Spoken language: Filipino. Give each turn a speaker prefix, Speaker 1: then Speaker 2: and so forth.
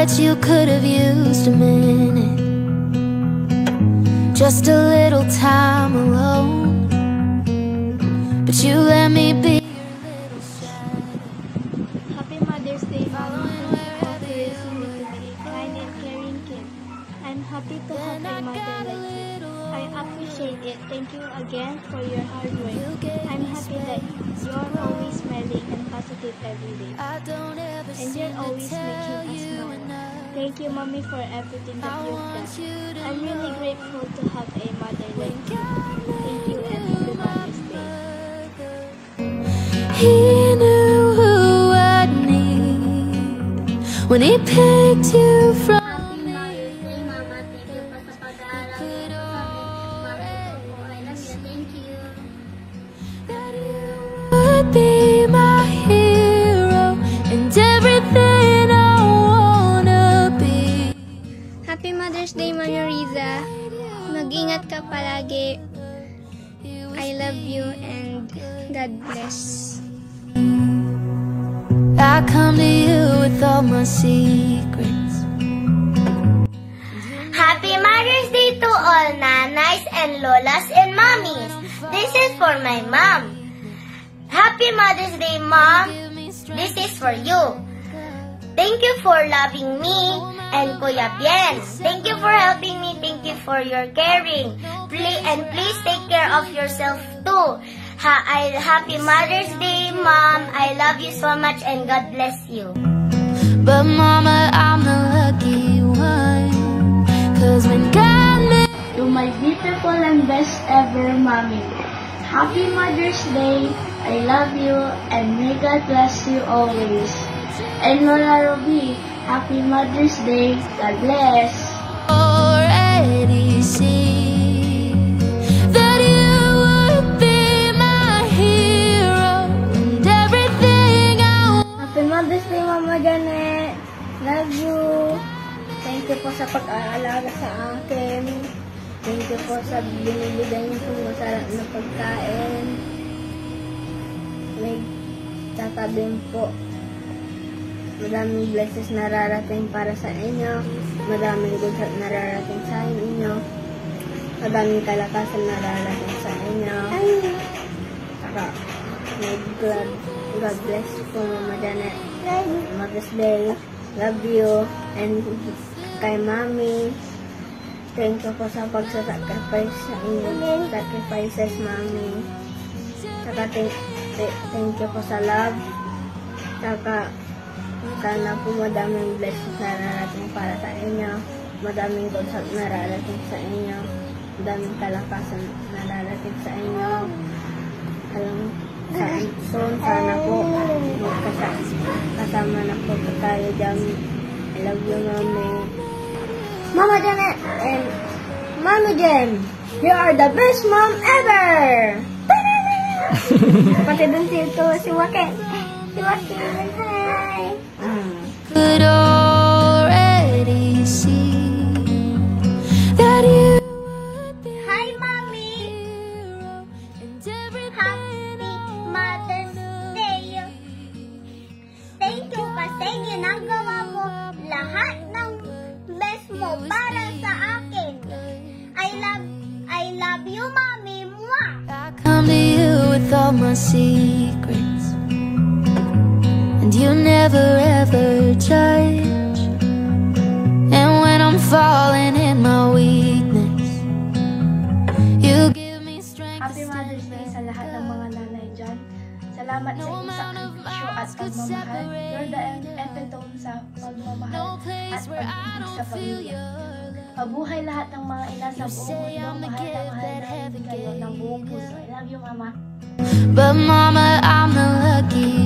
Speaker 1: bet you could have used a minute, just a little time alone, but you let me be your little shadow.
Speaker 2: Happy Mother's Day, Mom. For raising me to be a kind and caring kid. I'm happy to have a mother like you. I appreciate it. Thank you again for your hard work. I'm happy that you're always smiling and positive every day. And you're always making us smile. Thank you, Mommy, for everything that you've done. I'm really grateful to have a mother like you. Thank you and happy Mother's Day.
Speaker 1: He knew who I'd need when he picked you from. Be my hero and everything I wanna be.
Speaker 2: Happy Mother's Day, Mami Riza. Mag-ingat ka palagi. I love you and God bless.
Speaker 1: I come to you with all my secrets.
Speaker 3: Happy Mother's Day to all nanays and lolas and mommies. This is for my mom. Happy Mother's Day, Mom. This is for you. Thank you for loving me and Kuya Bien. Thank you for helping me. Thank you for your caring. Please take care of yourself too. Happy Mother's Day, Mom. I love you so much and God bless you.
Speaker 1: But Mama, I'm the lucky one, 'cause when God made
Speaker 2: To my beautiful and best ever Mommy. Happy Mother's Day. I love you and may God bless you always. And Lola Ruby, Happy Mother's Day. God bless.
Speaker 1: already see that you would be my hero and everything I want.
Speaker 2: Happy Mother's Day, Mama Janet. Love you. Thank you po sa pag-aalaga sa akin. Thank you po sa binibigay niyo pong masarap na pagkain. May tatabihin po. Maraming blessings nararating para sa inyo. Maraming good health nararating sa inyo. Maraming kalakasan nararating sa inyo. Saka, may God bless po, Mama Janet. Mother's Day. Love you. And kay Mami, thank you po sa pagsasacrifice sa inyo. Sacrifices, Mami. Saka thank you po sa love. Saka sana po madaming blessings nararating para sa inyo. Madaming good health nararating sa inyo. Madaming kalakasan nararating sa inyo. Soon, sana po kasama na po tayo dyan. I love you, Mami. Mama Janet and Mama Jen, you are the best mom ever! Pati dun si Waken. Si Waken, hi!
Speaker 1: Could already see that you would be
Speaker 3: Hi, Mommy.
Speaker 1: hero and everything
Speaker 3: Happy Mother's Day. Thank you kasi ginagawa mo lahat ng best mo para sa akin. I love you, Mommy. Mwah!
Speaker 1: I come to you with all my secrets, and you never ever judge. And when I'm falling in my weakness, you give me strength.
Speaker 2: Happy Mother's Day sa lahat ng mga nanay dyan. Salamat sa iyong sakripisyo at pagmamahal. You're the epitome sa pagmamahal at pag-ibig sa pamilya. Mabuhay lahat ng mga ina sa buong mundo. Mahal na mahal namin kayo ng buong puso. I love you, Mama.
Speaker 1: But Mama, I'm the lucky